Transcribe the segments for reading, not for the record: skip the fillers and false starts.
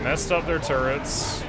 Messed up their turrets.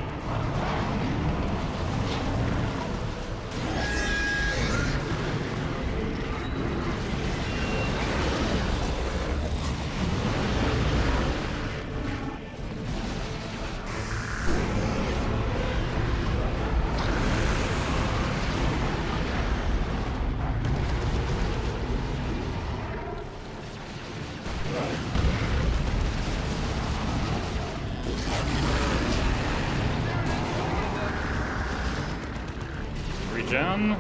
Regen.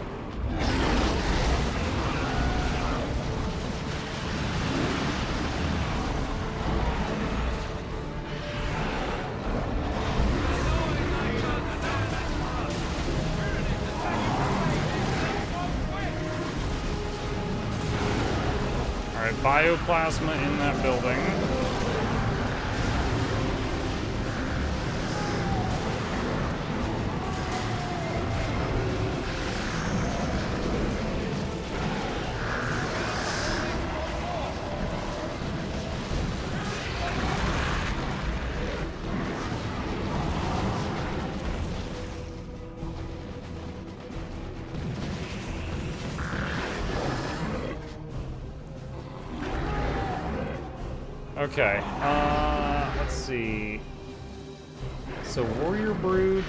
Alright, bioplasma in that building. Okay, let's see. So Warrior Brood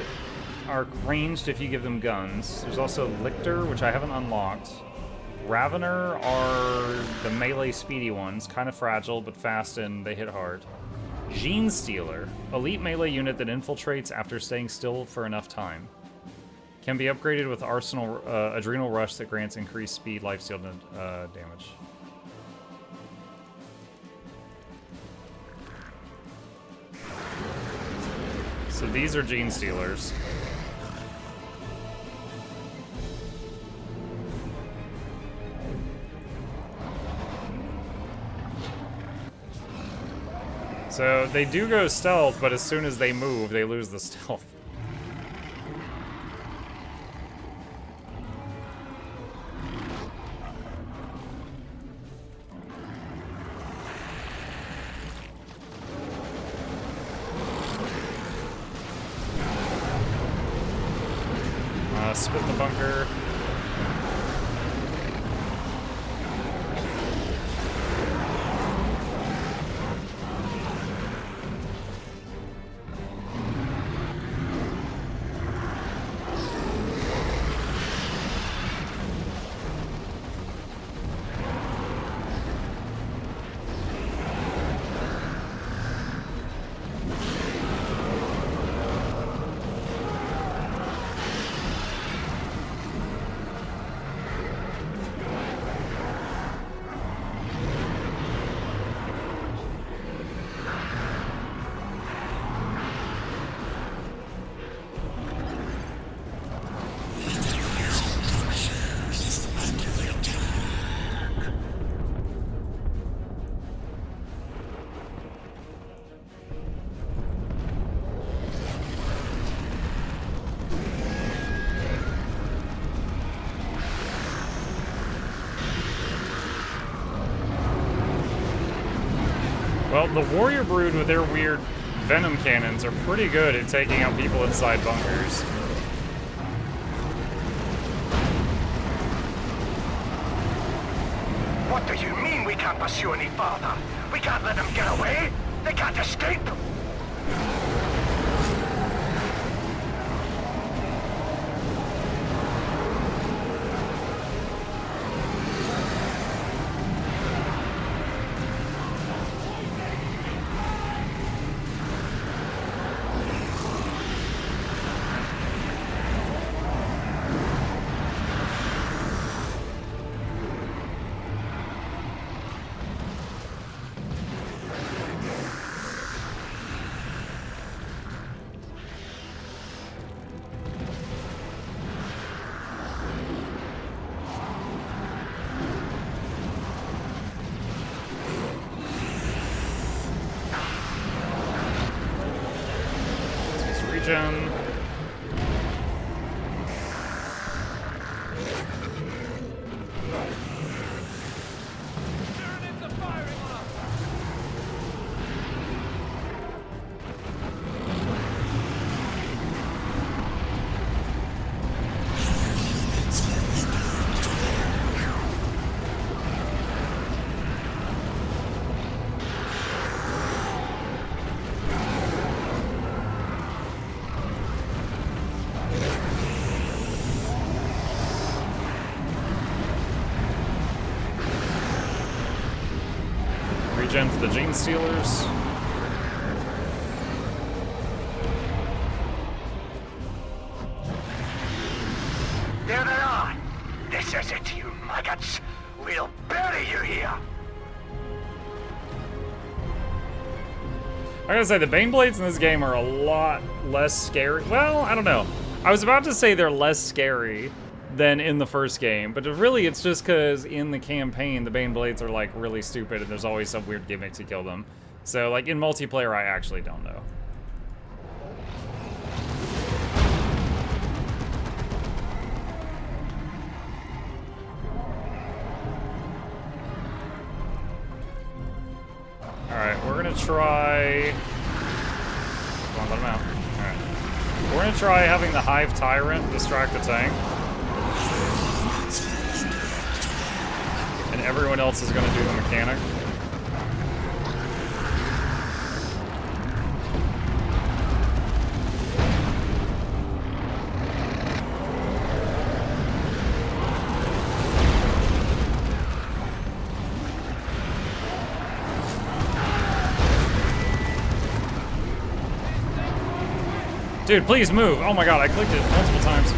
are ranged if you give them guns. There's also Lictor, which I haven't unlocked. Ravener are the melee speedy ones, kind of fragile, but fast and they hit hard. Gene Stealer, elite melee unit that infiltrates after staying still for enough time. Can be upgraded with Arsenal Adrenal Rush that grants increased speed, lifesteal damage. So these are Gene Stealers. So they do go stealth, but as soon as they move, they lose the stealth. Spit in the bunker. Well, the Warrior Brood with their weird venom cannons are pretty good at taking out people inside bunkers. What do you mean we can't pursue any farther? We can't let them get away? They can't escape? Regen. gen for the Gene Stealers. There they are. This is it, you maggots. We'll bury you here. I gotta say, the Baneblades in this game are a lot less scary. Well, I don't know. I was about to say they're less scary than in the first game, but really it's just because in the campaign, the Baneblades are like really stupid and there's always some weird gimmick to kill them. So like in multiplayer, I actually don't know. Alright, we're gonna try... Come on, let him out. Alright. We're gonna try having the Hive Tyrant distract the tank. And everyone else is gonna do the mechanic. Dude, please move. Oh my god, I clicked it multiple times.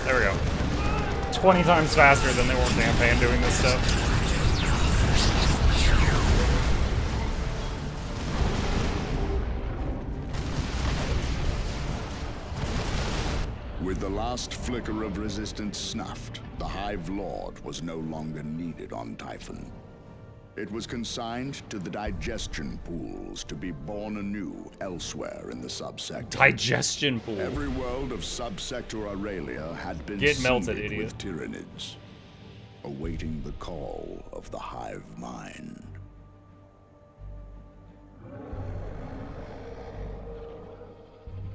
There we go. 20 times faster than they were in campaign doing this stuff. With the last flicker of resistance snuffed, the Hive Lord was no longer needed on Typhon. It was consigned to the digestion pools to be born anew elsewhere in the subsector. Digestion pool. Every world of subsector Aurelia had been Get melted, seeded idiot. with Tyranids, awaiting the call of the Hive Mind.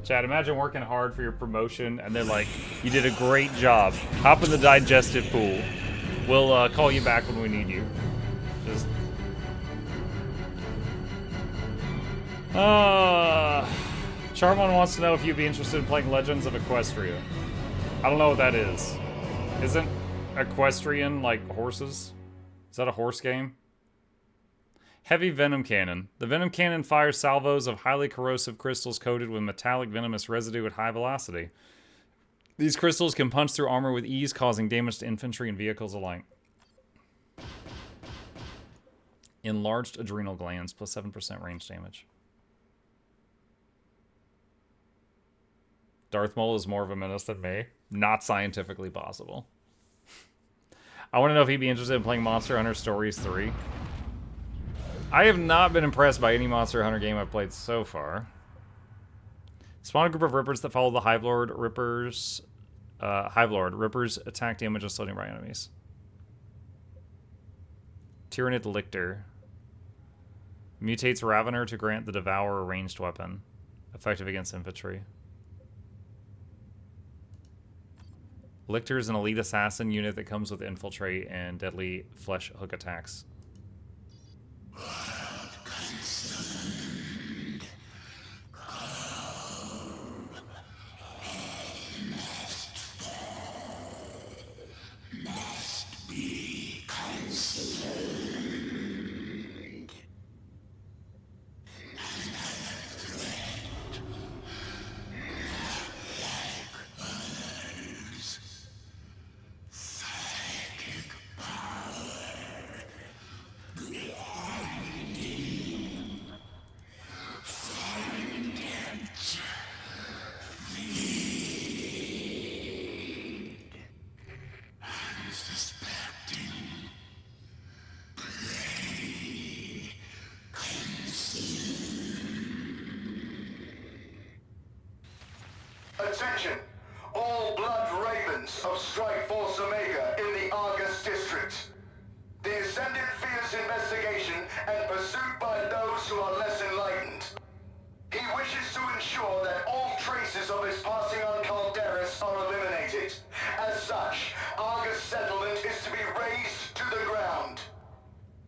Chad, imagine working hard for your promotion and they're like, you did a great job. Hop in the digestive pool. We'll call you back when we need you. Just... Charmon wants to know if you'd be interested in playing Legends of Equestria. I don't know what that is. Isn't Equestrian like horses? Is that a horse game? Heavy Venom Cannon. The Venom Cannon fires salvos of highly corrosive crystals coated with metallic venomous residue at high velocity. These crystals can punch through armor with ease, causing damage to infantry and vehicles alike. Enlarged adrenal glands, plus 7% range damage. Darth Maul is more of a menace than me. Not scientifically possible. I want to know if he'd be interested in playing Monster Hunter Stories 3. I have not been impressed by any Monster Hunter game I've played so far. Spawn a group of Rippers that follow the Hive Lord. Rippers attack damage and slow nearby enemies. Tyranid Lictor. Mutates Ravener to grant the Devourer a ranged weapon. Effective against infantry. Lictor is an elite assassin unit that comes with infiltrate and deadly flesh hook attacks. Attention! All Blood Ravens of Strike Force Omega in the Argus District. The Ascendant fears investigation and pursuit by those who are less enlightened. He wishes to ensure that all traces of his passing on Calderis are eliminated. As such, Argus settlement is to be razed to the ground.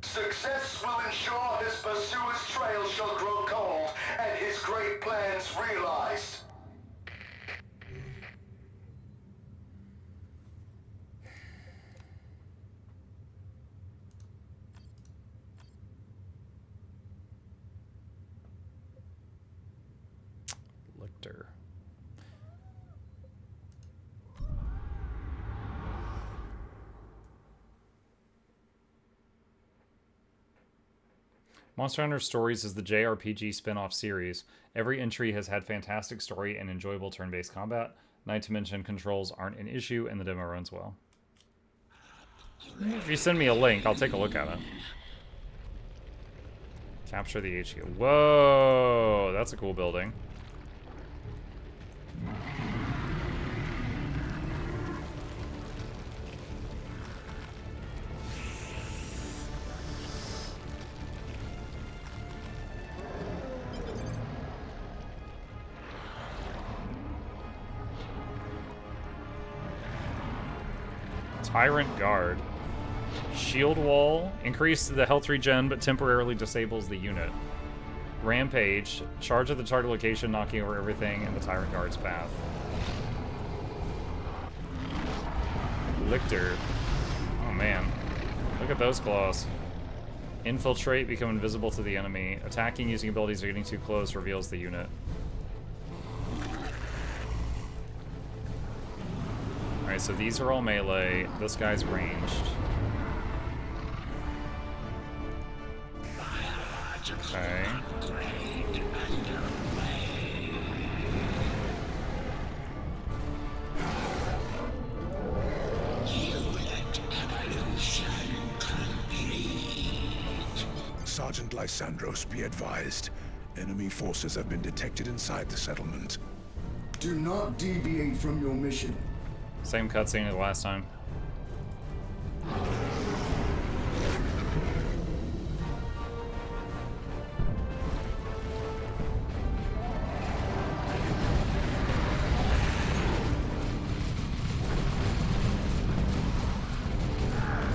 Success will ensure his pursuer's trail shall grow cold and his great plans realized. Lictor. Monster Hunter Stories is the JRPG spin-off series. Every entry has had fantastic story and enjoyable turn-based combat. Not to mention controls aren't an issue and the demo runs well. If you send me a link, I'll take a look at it. Capture the HQ. Whoa, that's a cool building. Tyrant Guard. Shield Wall. Increase the health regen, but temporarily disables the unit. Rampage. Charge at the target location, knocking over everything in the Tyrant Guard's path. Lictor. Oh man. Look at those claws. Infiltrate. Become invisible to the enemy. Attacking using abilities or getting too close reveals the unit. Alright, so these are all melee. This guy's ranged. Okay. Sergeant Lysandros, be advised. Enemy forces have been detected inside the settlement. Do not deviate from your mission. Same cutscene as last time.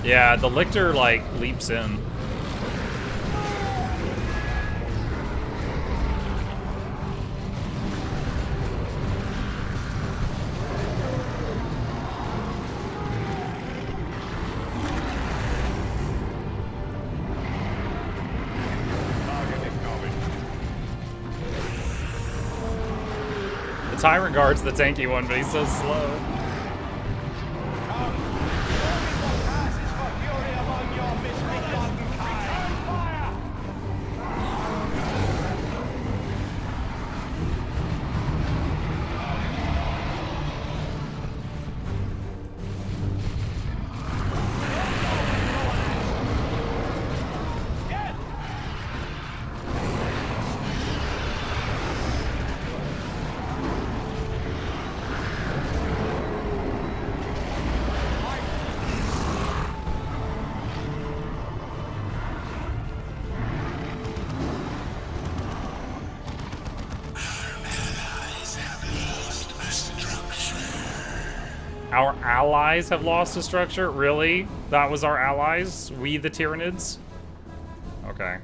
Yeah, the Lictor, like, leaps in. The Tyrant Guard's the tanky one, but he's so slow. Our allies have lost a structure? Really? That was our allies? We the Tyranids? Okay.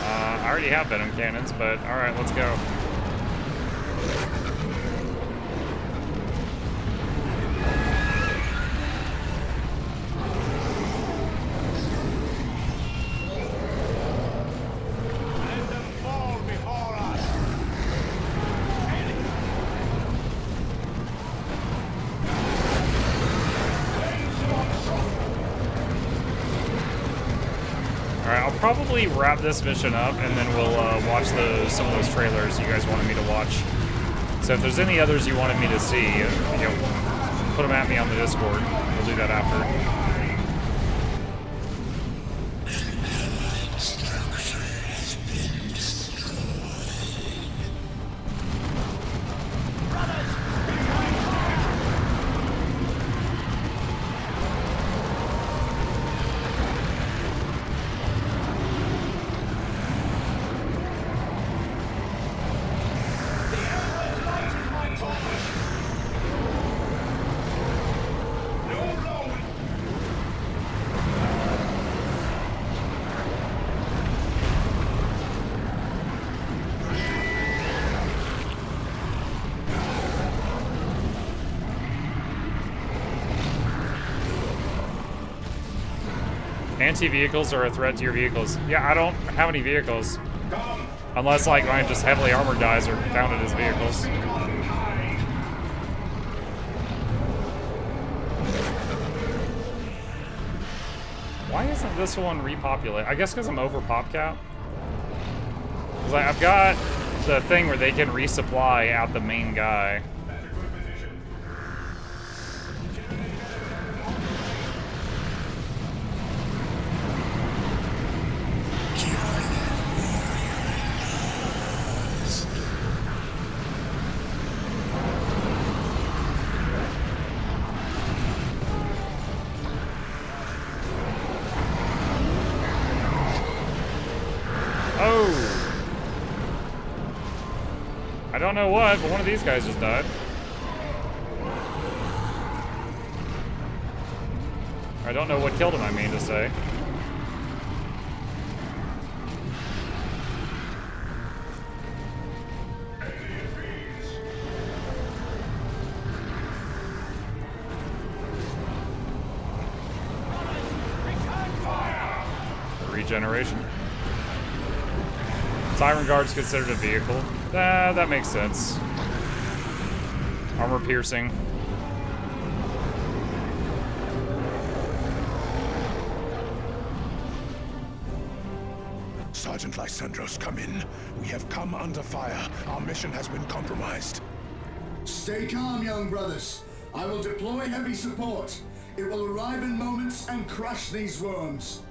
I already have venom cannons, but alright, let's go. Probably wrap this mission up, and then we'll watch some of those trailers you guys wanted me to watch. So if there's any others you wanted me to see, put them at me on the Discord. We'll do that after. Anti-vehicles are a threat to your vehicles. Yeah, I don't have any vehicles. Unless, like, my just heavily armored guys are counted as vehicles. Why isn't this one repopulated? I guess because I'm over pop cap. Because I've got the thing where they can resupply at the main guy. I don't know what, but one of these guys just died. I don't know what killed him, I mean to say. Regeneration. Siren Guard's considered a vehicle. That makes sense. Armor piercing. Sergeant Lysandros, come in. We have come under fire. Our mission has been compromised. Stay calm, young brothers. I will deploy heavy support. It will arrive in moments and crush these worms.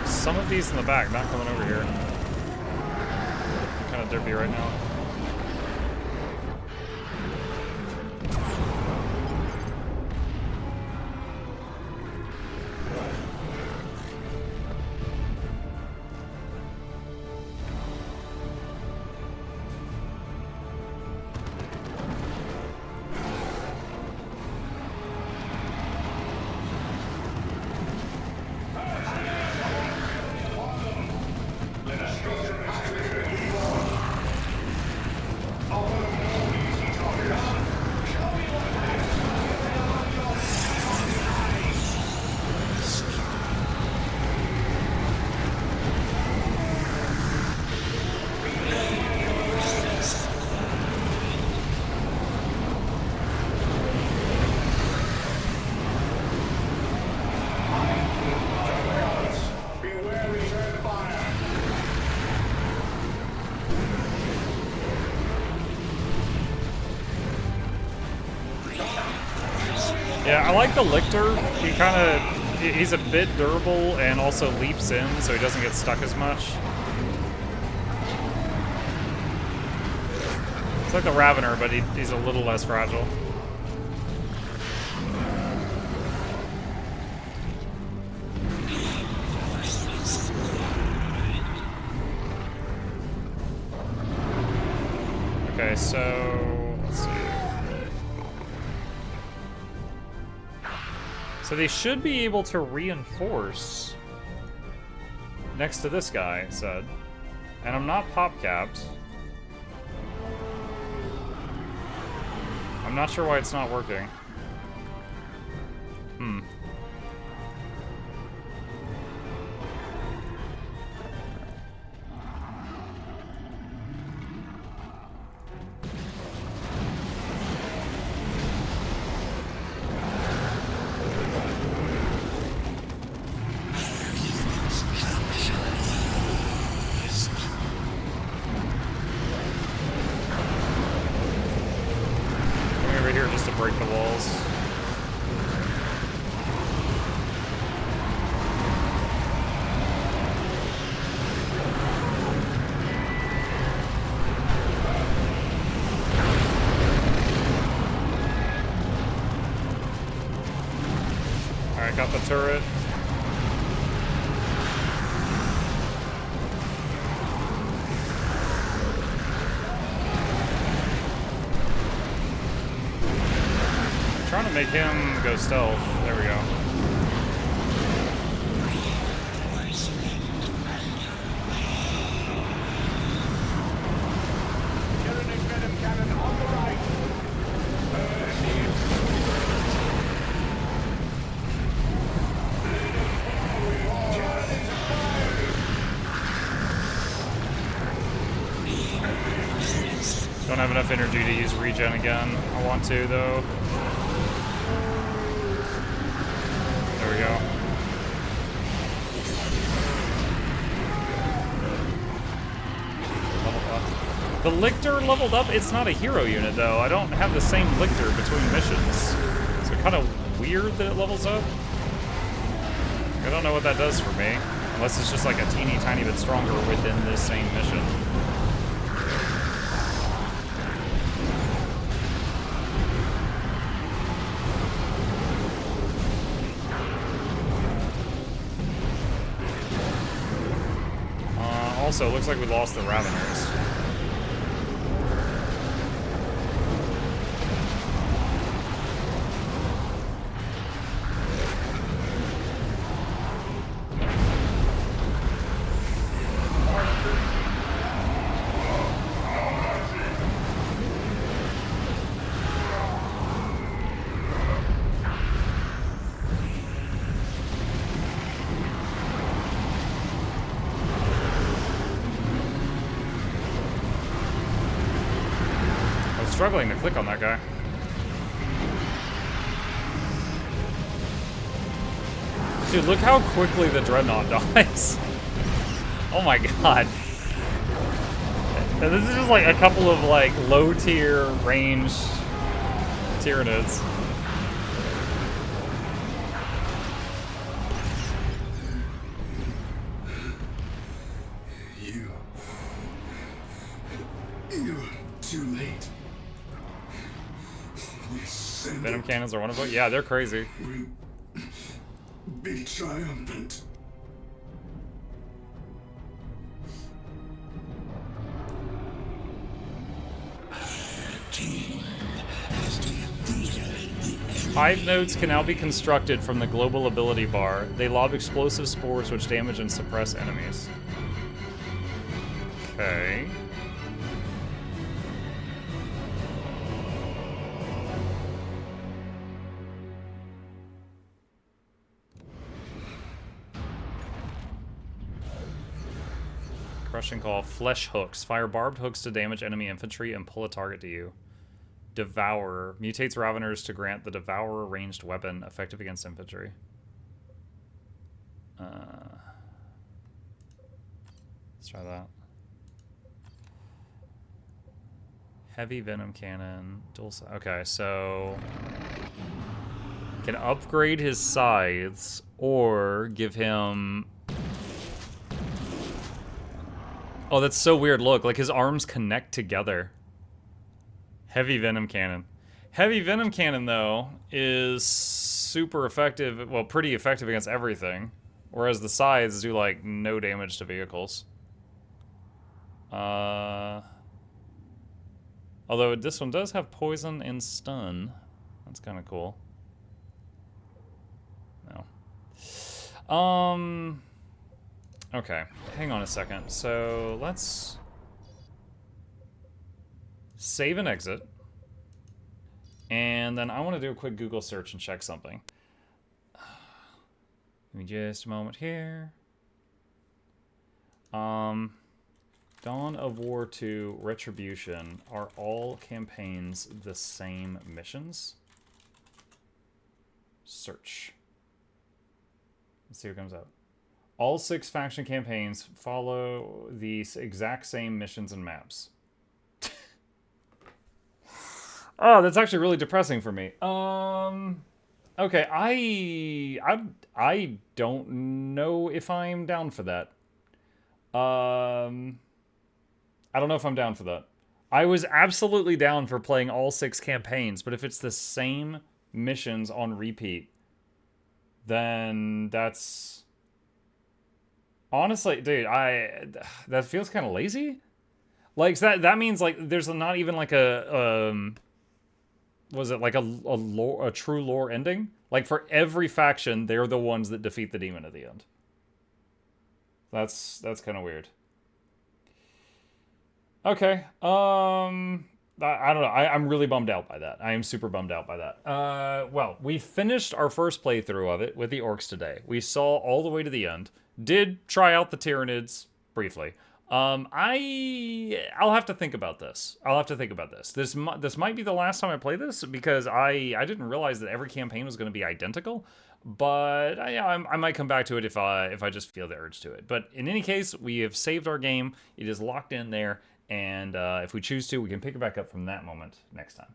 Some of these in the back not coming over here. I'm kind of derpy right now. Yeah, I like the Lictor. He's a bit durable and also leaps in, so he doesn't get stuck as much. It's like the Ravener, but he's a little less fragile. Okay, so let's see. So they should be able to reinforce next to this guy, it said. And I'm not pop capped. I'm not sure why it's not working. Break the walls. Alright, got the turret. gonna make him go stealth. There we go. Don't have enough energy to use regen again. I want to, though. There we go. Leveled up. The Lictor leveled up? It's not a hero unit, though. I don't have the same Lictor between missions. So kind of weird that it levels up. I don't know what that does for me. Unless it's just like a teeny tiny bit stronger within this same mission. Also, it looks like we lost the Raveners. Struggling to click on that guy. Dude, look how quickly the Dreadnought dies. Oh my god. And this is just like a couple of like low tier range Tyranids. You're too late. Venom cannons are one of them? Yeah, they're crazy. Be triumphant. Hive nodes can now be constructed from the global ability bar. They lob explosive spores which damage and suppress enemies. Okay. Crushing Call. Flesh hooks. Fire barbed hooks to damage enemy infantry and pull a target to you. Devourer. Mutates Raveners to grant the Devourer ranged weapon effective against infantry. Let's try that. Heavy Venom Cannon. Dual. Okay, so... can upgrade his scythes or give him... Oh, that's so weird. Look, like his arms connect together. Heavy Venom Cannon. Heavy Venom Cannon, though, is super effective. Well, pretty effective against everything. Whereas the scythes do, like, no damage to vehicles. Although this one does have poison and stun. That's kind of cool. No. Okay, hang on a second. So let's save and exit. And then I want to do a quick Google search and check something. Give me just a moment here. Dawn of War 2 Retribution. Are all campaigns the same missions? Search. Let's see what comes up. All 6 faction campaigns follow the exact same missions and maps. Oh, that's actually really depressing for me. Okay, I don't know if I'm down for that. I don't know if I'm down for that. I was absolutely down for playing all 6 campaigns, but if it's the same missions on repeat, then that's... Honestly, dude, that feels kind of lazy. Like, that means, like, there's not even, like, was it like a true lore ending? Like for every faction, they're the ones that defeat the demon at the end. That's kind of weird. Okay. I don't know. I'm really bummed out by that. I am super bummed out by that. Well, we finished our first playthrough of it with the orcs today. We saw all the way to the end. Did try out the Tyranids briefly. I'll have to think about this. This might be the last time I play this because I didn't realize that every campaign was going to be identical. But I might come back to it if I just feel the urge to it. But in any case, we have saved our game. It is locked in there. And if we choose to, we can pick it back up from that moment next time.